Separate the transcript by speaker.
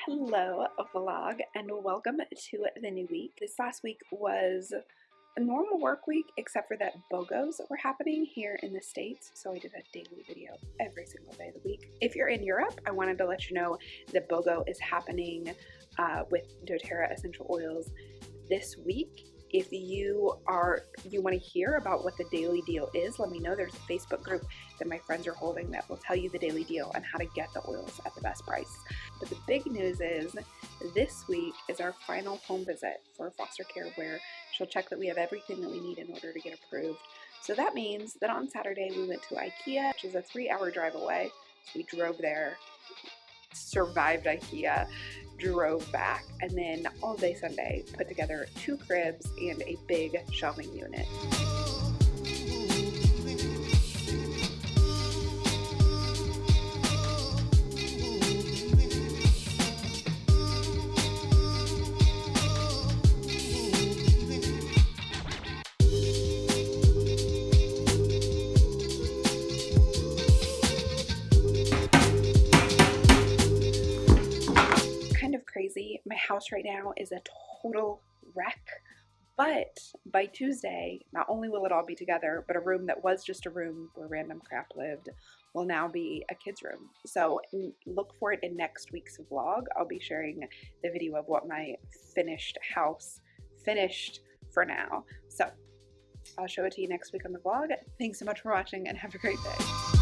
Speaker 1: Hello, vlog, and welcome to the new week. This last week was a normal work week, except for that BOGOs were happening here in the States, so I did a daily video every single day of the week. If you're in Europe, I wanted to let you know that BOGO is happening with doTERRA essential oils this week. If you want to hear about what the daily deal is, let me know. There's a Facebook group that my friends are holding that will tell you the daily deal and how to get the oils at the best price. But the big news is this week is our final home visit for foster care, where she'll check that we have everything that we need in order to get approved. So that means that on Saturday we went to IKEA, which is a 3-hour drive away. So we drove there, survived IKEA, drove back, and then all day Sunday put together 2 cribs and a big shelving unit. Crazy. My house right now is a total wreck, but by Tuesday, not only will it all be together, but a room that was just a room where random crap lived will now be a kid's room. So look for it in next week's vlog. I'll be sharing the video of what my finished house finished for now. So I'll show it to you next week on the vlog. Thanks so much for watching and have a great day.